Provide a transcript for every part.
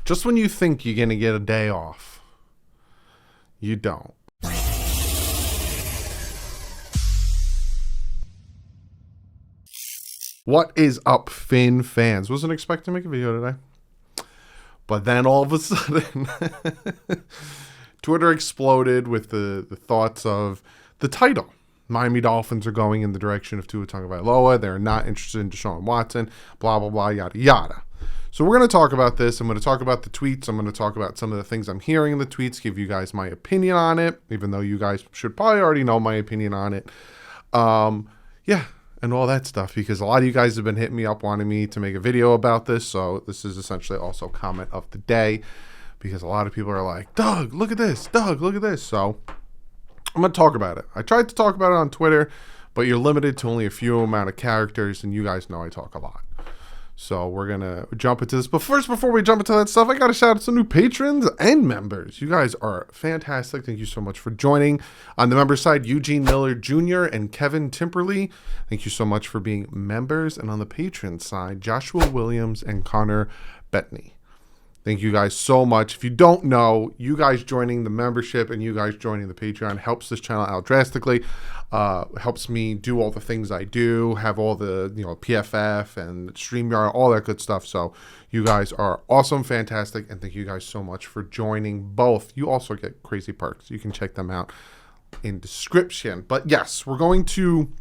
Just when you think you're going to get a day off, you don't. What is up, Finn fans? Wasn't expecting to make a video today. But then all of a sudden, Twitter exploded with the thoughts of the title. Miami Dolphins are going in the direction of Tua Tagovailoa. They're not interested in Deshaun Watson, blah, blah, blah, yada, yada. So we're going to talk about this. I'm going to talk about the tweets. I'm going to talk about some of the things I'm hearing in the tweets, give you guys my opinion on it, even though you guys should probably already know my opinion on it. And all that stuff, because a lot of you guys have been hitting me up wanting me to make a video about this. So this is essentially also comment of the day, because a lot of people are like, Doug, look at this. Doug, look at this. So I'm going to talk about it. I tried to talk about it on Twitter, but you're limited to only a few amount of characters, and you guys know I talk a lot. So we're going to jump into this. But first, before we jump into that stuff, I got to shout out some new patrons and members. You guys are fantastic. Thank you so much for joining. On the member side, Eugene Miller Jr. and Kevin Timperley. Thank you so much for being members. And on the patron side, Joshua Williams and Connor Bettany. Thank you guys so much. If you don't know, you guys joining the membership and you guys joining the Patreon helps this channel out drastically. Helps me do all the things I do, have all the PFF and StreamYard, all that good stuff. So you guys are awesome, fantastic, and thank you guys so much for joining both. You also get crazy perks. You can check them out in description. But yes, we're going to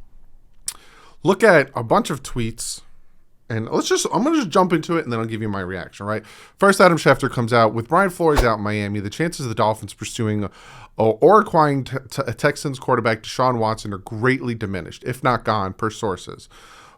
look at a bunch of tweets. And I'm going to just jump into it, and then I'll give you my reaction, right? First, Adam Schefter comes out. With Brian Flores out in Miami, the chances of the Dolphins pursuing or acquiring a Texans quarterback Deshaun Watson are greatly diminished, if not gone, per sources.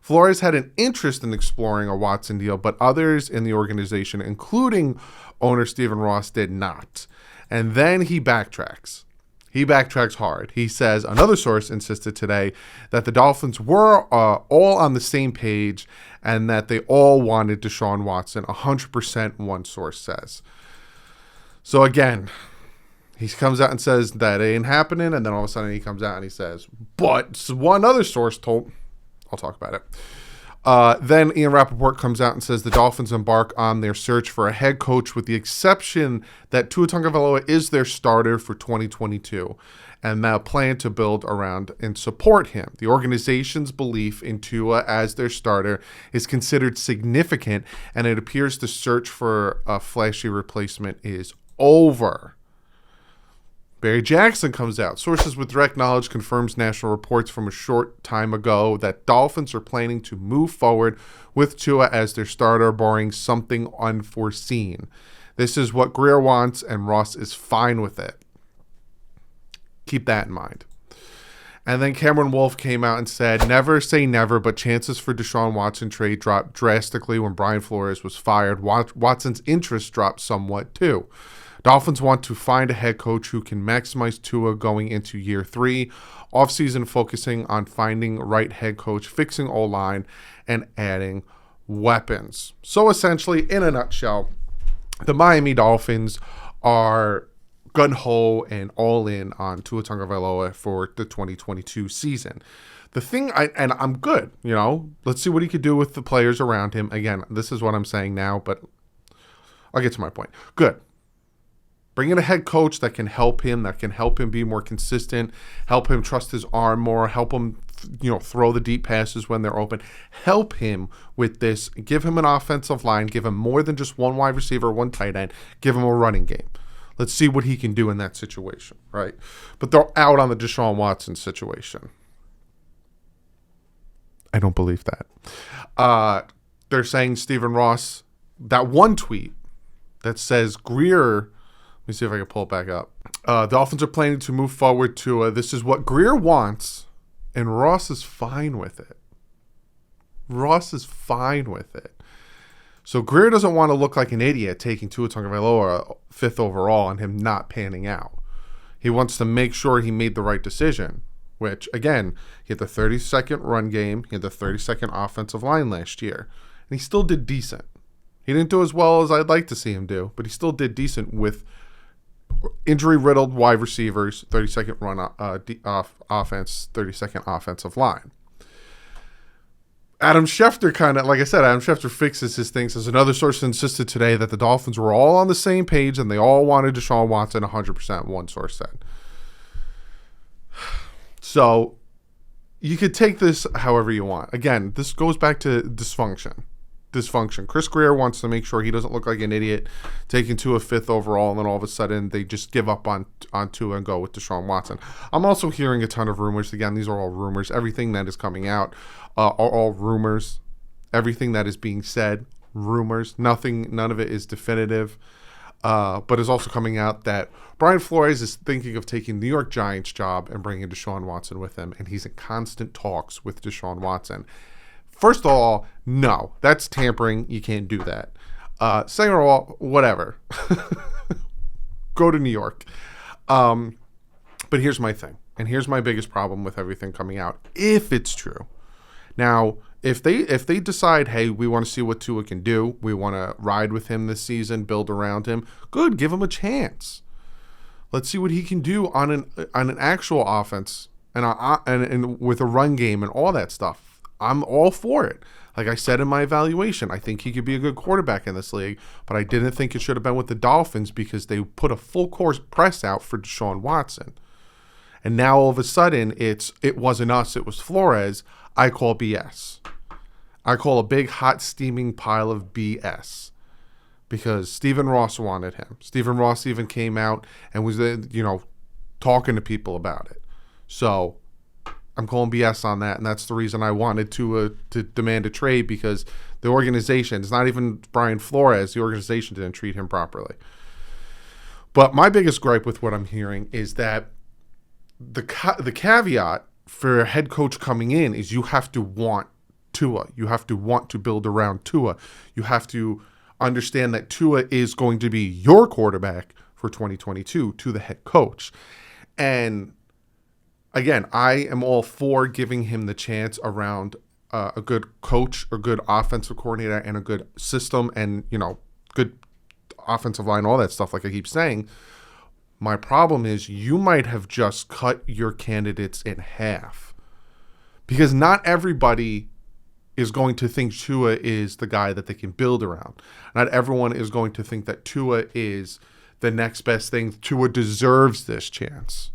Flores had an interest in exploring a Watson deal, but others in the organization, including owner Stephen Ross, did not. And then he backtracks. He backtracks hard. He says another source insisted today that the Dolphins were all on the same page and that they all wanted Deshaun Watson, 100%, one source says. So again, he comes out and says that ain't happening, and then all of a sudden he comes out and he says, but one other source told, I'll talk about it. Then Ian Rappaport comes out and says the Dolphins embark on their search for a head coach with the exception that Tua Tagovailoa is their starter for 2022 and now plan to build around and support him. The organization's belief in Tua as their starter is considered significant, and it appears the search for a flashy replacement is over. Barry Jackson comes out. Sources with direct knowledge confirms national reports from a short time ago that Dolphins are planning to move forward with Tua as their starter, barring something unforeseen. This is what Greer wants, and Ross is fine with it. Keep that in mind. And then Cameron Wolf came out and said, never say never, but chances for Deshaun Watson trade dropped drastically when Brian Flores was fired. Watson's interest dropped somewhat too. Dolphins want to find a head coach who can maximize Tua going into year 3. Offseason focusing on finding right head coach, fixing O-line, and adding weapons. So essentially, in a nutshell, the Miami Dolphins are gun-ho and all in on Tua Tagovailoa for the 2022 season. The thing, I'm good, let's see what he could do with the players around him. Again, this is what I'm saying now, but I'll get to my point. Good. Bring in a head coach that can help him be more consistent, help him trust his arm more, help him, throw the deep passes when they're open. Help him with this. Give him an offensive line. Give him more than just one wide receiver, one tight end. Give him a running game. Let's see what he can do in that situation, right? But they're out on the Deshaun Watson situation. I don't believe that. They're saying Stephen Ross, that one tweet that says Greer, let me see if I can pull it back up. The Dolphins are planning to move forward to this is what Greer wants, and Ross is fine with it. Ross is fine with it. So Greer doesn't want to look like an idiot taking Tua Tagovailoa 5th overall and him not panning out. He wants to make sure he made the right decision, which, again, he had the 32nd run game. He had the 32nd offensive line last year, and he still did decent. He didn't do as well as I'd like to see him do, but he still did decent with injury-riddled wide receivers, 32nd run offense, 32nd offensive line. Adam Schefter like I said, Adam Schefter fixes his things. As another source insisted today that the Dolphins were all on the same page and they all wanted Deshaun Watson 100%, one source said. So you could take this however you want. Again, this goes back to dysfunction. Chris Greer wants to make sure he doesn't look like an idiot taking to a 5th overall, and then all of a sudden they just give up on Tua and go with Deshaun Watson. I'm also hearing a ton of rumors. Again, these are all rumors. Everything that is coming out are all rumors. Everything that is being said, rumors. None of it is definitive. But it's also coming out that Brian Flores is thinking of taking New York Giants' job and bringing Deshaun Watson with him, and he's in constant talks with Deshaun Watson. First of all, no, that's tampering. You can't do that. Second of all, whatever. Go to New York. But here's my thing, and here's my biggest problem with everything coming out. If it's true, now if they decide, hey, we want to see what Tua can do, we want to ride with him this season, build around him, good, give him a chance. Let's see what he can do on an actual offense and with a run game and all that stuff. I'm all for it. Like I said in my evaluation, I think he could be a good quarterback in this league, but I didn't think it should have been with the Dolphins because they put a full course press out for Deshaun Watson. And now all of a sudden it wasn't us, it was Flores. I call BS. I call a big hot steaming pile of BS because Stephen Ross wanted him. Stephen Ross even came out and was talking to people about it. So I'm calling BS on that, and that's the reason I wanted to demand a trade, because the organization, it's not even Brian Flores, the organization didn't treat him properly. But my biggest gripe with what I'm hearing is that the caveat for a head coach coming in is you have to want Tua. You have to want to build around Tua. You have to understand that Tua is going to be your quarterback for 2022 to the head coach. And again, I am all for giving him the chance around a good coach, a good offensive coordinator, and a good system, and good offensive line, all that stuff. Like I keep saying, my problem is you might have just cut your candidates in half, because not everybody is going to think Tua is the guy that they can build around. Not everyone is going to think that Tua is the next best thing. Tua deserves this chance.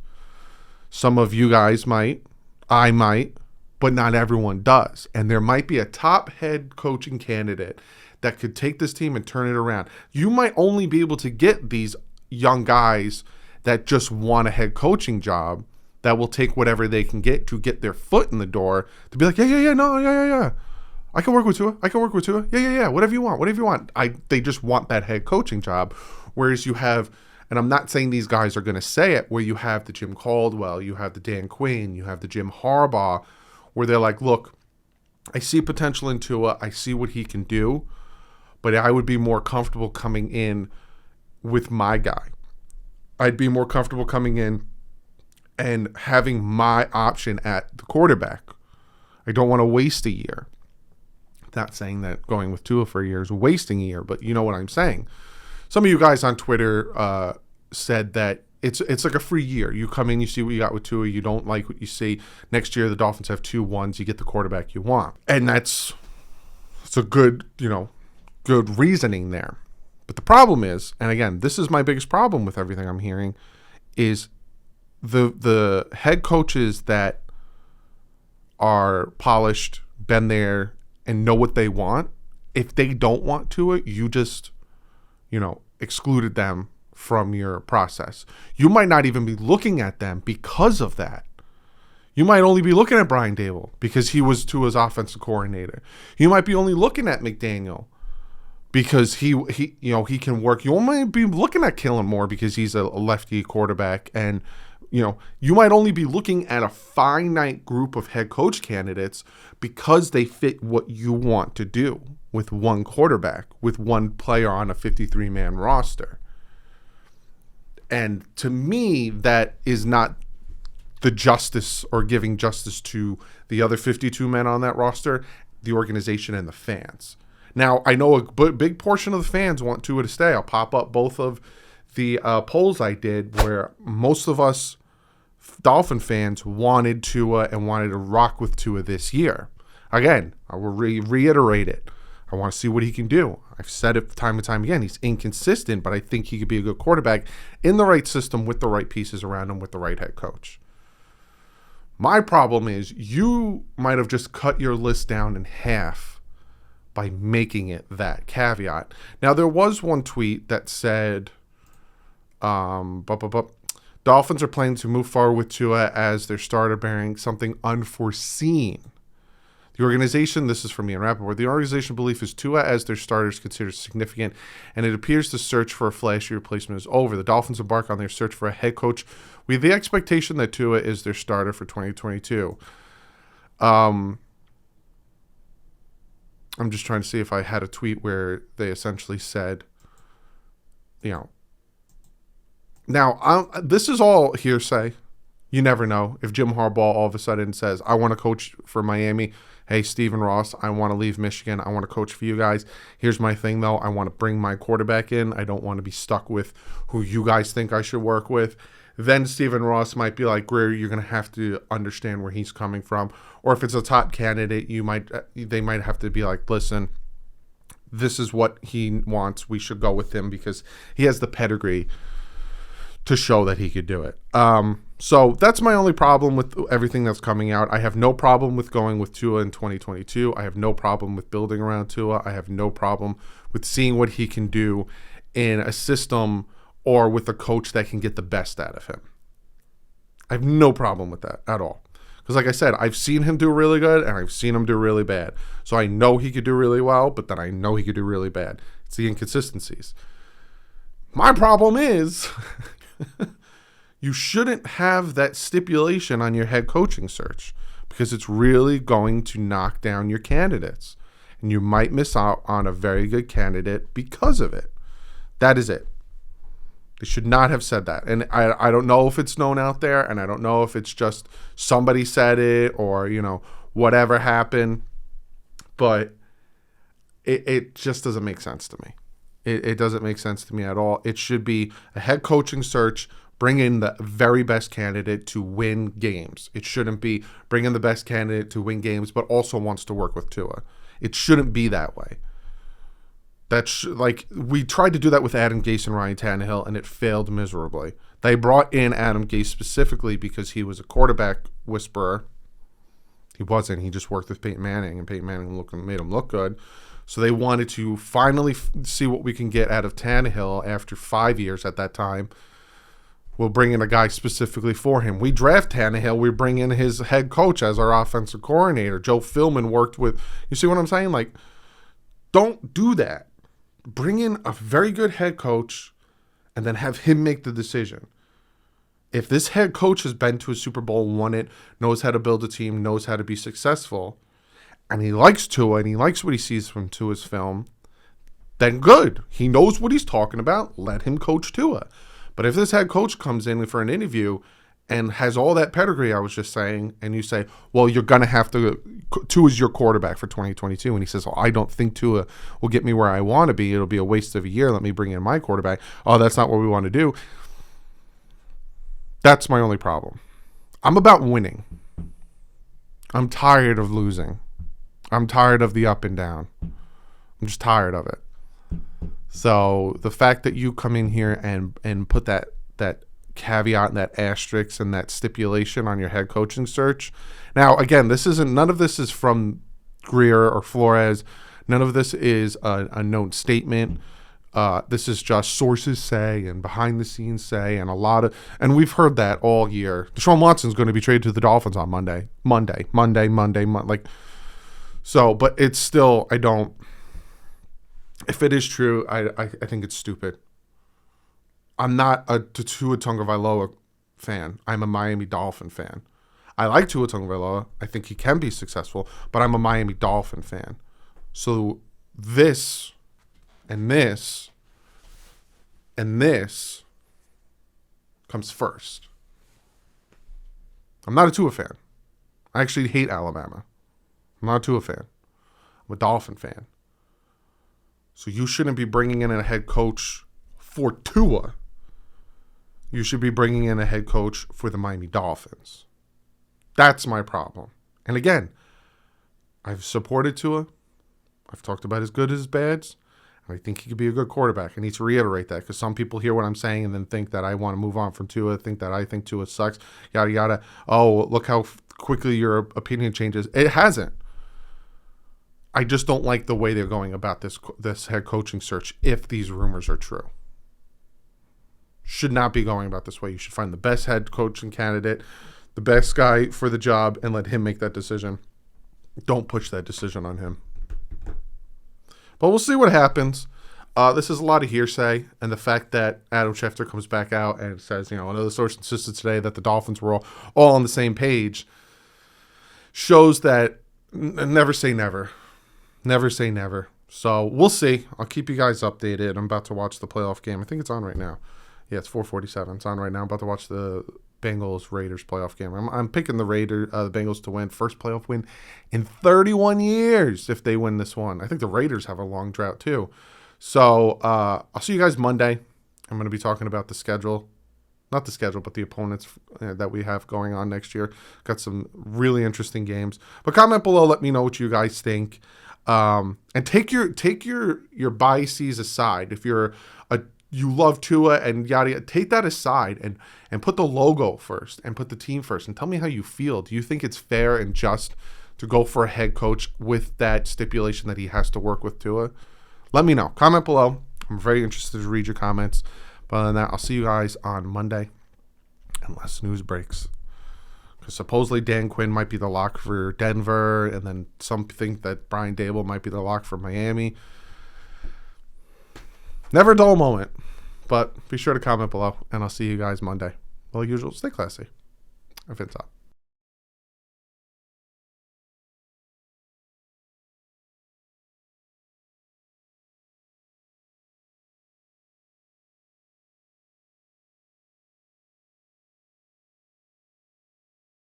Some of you guys might, I might, but not everyone does. And there might be a top head coaching candidate that could take this team and turn it around. You might only be able to get these young guys that just want a head coaching job that will take whatever they can get to get their foot in the door to be like, yeah. I can work with Tua. Yeah. Whatever you want. They just want that head coaching job. Whereas you have, and I'm not saying these guys are going to say it, where you have the Jim Caldwell, you have the Dan Quinn, you have the Jim Harbaugh, where they're like, look, I see potential in Tua. I see what he can do, but I would be more comfortable coming in with my guy. I'd be more comfortable coming in and having my option at the quarterback. I don't want to waste a year. Not saying that going with Tua for a year is wasting a year, but you know what I'm saying. Some of you guys on Twitter said that it's like a free year. You come in, you see what you got with Tua, you don't like what you see. Next year, the Dolphins have 2-1s. You get the quarterback you want. And it's a good, good reasoning there. But the problem is, and again, this is my biggest problem with everything I'm hearing, is the head coaches that are polished, been there, and know what they want. If they don't want to it, you just, excluded them from your process. You might not even be looking at them because of that. You might only be looking at Brian Daboll because he was Tua's offensive coordinator. You might be only looking at McDaniel because he can work. You might be looking at Kellen Moore because he's a lefty quarterback, and you might only be looking at a finite group of head coach candidates because they fit what you want to do with one quarterback, with one player on a 53-man roster. And to me, that is not the justice or giving justice to the other 52 men on that roster, the organization, and the fans. Now, I know a big portion of the fans want Tua to stay. I'll pop up both of the polls I did where most of us Dolphin fans wanted Tua and wanted to rock with Tua this year. Again, I will reiterate it. I want to see what he can do. I've said it time and time again. He's inconsistent, but I think he could be a good quarterback in the right system with the right pieces around him with the right head coach. My problem is you might have just cut your list down in half by making it that caveat. Now, there was one tweet that said, Dolphins are planning to move forward with Tua as their starter, bearing something unforeseen. The organization, this is from Ian Rappaport, the organization belief is Tua as their starter is considered significant, and it appears the search for a flashy replacement is over. The Dolphins embark on their search for a head coach with the expectation that Tua is their starter for 2022. I'm just trying to see if I had a tweet where they essentially said, now, this is all hearsay. You never know. If Jim Harbaugh all of a sudden says, I want to coach for Miami. Hey, Stephen Ross, I want to leave Michigan. I want to coach for you guys. Here's my thing, though. I want to bring my quarterback in. I don't want to be stuck with who you guys think I should work with. Then Stephen Ross might be like, Greer, you're going to have to understand where he's coming from. Or if it's a top candidate, they might have to be like, listen, this is what he wants. We should go with him because he has the pedigree to show that he could do it. So that's my only problem with everything that's coming out. I have no problem with going with Tua in 2022. I have no problem with building around Tua. I have no problem with seeing what he can do in a system or with a coach that can get the best out of him. I have no problem with that at all. Because like I said, I've seen him do really good and I've seen him do really bad. So I know he could do really well, but then I know he could do really bad. It's the inconsistencies. My problem is you shouldn't have that stipulation on your head coaching search because it's really going to knock down your candidates. And you might miss out on a very good candidate because of it. That is it. They should not have said that. And I don't know if it's known out there, and I don't know if it's just somebody said it or, whatever happened. But it just doesn't make sense to me. It doesn't make sense to me at all. It should be a head coaching search, bring in the very best candidate to win games. It shouldn't be bring in the best candidate to win games, but also wants to work with Tua. It shouldn't be that way. We tried to do that with Adam Gase and Ryan Tannehill, and it failed miserably. They brought in Adam Gase specifically because he was a quarterback whisperer. He wasn't. He just worked with Peyton Manning, and Peyton Manning made him look good. So they wanted to finally see what we can get out of Tannehill after 5 years at that time. We'll bring in a guy specifically for him. We draft Tannehill. We bring in his head coach as our offensive coordinator. Joe Philman worked with... You see what I'm saying? Don't do that. Bring in a very good head coach and then have him make the decision. If this head coach has been to a Super Bowl, won it, knows how to build a team, knows how to be successful, and he likes Tua and he likes what he sees from Tua's film, then good. He knows what he's talking about. Let him coach Tua. But if this head coach comes in for an interview and has all that pedigree I was just saying, and you say, well, you're going to have to, Tua's your quarterback for 2022, and he says, well, I don't think Tua will get me where I want to be. It'll be a waste of a year. Let me bring in my quarterback. Oh, that's not what we want to do. That's my only problem. I'm about winning. I'm tired of losing. I'm tired of the up and down. I'm just tired of it. So the fact that you come in here and put that caveat and that asterisk and that stipulation on your head coaching search. Now, again, none of this is from Greer or Flores. None of this is a known statement. This is just sources say and behind the scenes say and we've heard that all year. Deshaun Watson is going to be traded to the Dolphins on Monday. So, but it's still, if it is true, I think it's stupid. I'm not a Tua Tagovailoa fan. I'm a Miami Dolphin fan. I like Tua Tagovailoa. I think he can be successful, but I'm a Miami Dolphin fan. So this and this and this comes first. I'm not a Tua fan. I actually hate Alabama. I'm not a Tua fan. I'm a Dolphin fan. So you shouldn't be bringing in a head coach for Tua. You should be bringing in a head coach for the Miami Dolphins. That's my problem. And again, I've supported Tua. I've talked about his good and his bads. I think he could be a good quarterback. I need to reiterate that because some people hear what I'm saying and then think that I want to move on from Tua, think that I think Tua sucks, yada, yada. Oh, look how quickly your opinion changes. It hasn't. I just don't like the way they're going about this head coaching search if these rumors are true. Should not be going about this way. You should find the best head coaching candidate, the best guy for the job, and let him make that decision. Don't push that decision on him. But we'll see what happens. This is a lot of hearsay, and the fact that Adam Schefter comes back out and says, another source insisted today that the Dolphins were all on the same page shows that never say never. Never say never. So we'll see. I'll keep you guys updated. I'm about to watch the playoff game. I think it's on right now. Yeah, it's 4:47. It's on right now. I'm about to watch the Bengals-Raiders playoff game. I'm picking the Bengals to win. First playoff win in 31 years if they win this one. I think the Raiders have a long drought too. So I'll see you guys Monday. I'm going to be talking about the schedule. Not the schedule, but the opponents that we have going on next year. Got some really interesting games. But comment below. Let me know what you guys think. And take your biases aside. If you love Tua and yada yada, take that aside and put the logo first and put the team first and tell me how you feel. Do you think it's fair and just to go for a head coach with that stipulation that he has to work with Tua? Let me know. Comment below. I'm very interested to read your comments. But other than that, I'll see you guys on Monday unless news breaks. Because supposedly Dan Quinn might be the lock for Denver, and then some think that Brian Daboll might be the lock for Miami. Never a dull moment. But be sure to comment below, and I'll see you guys Monday. Like usual, stay classy. If it's up.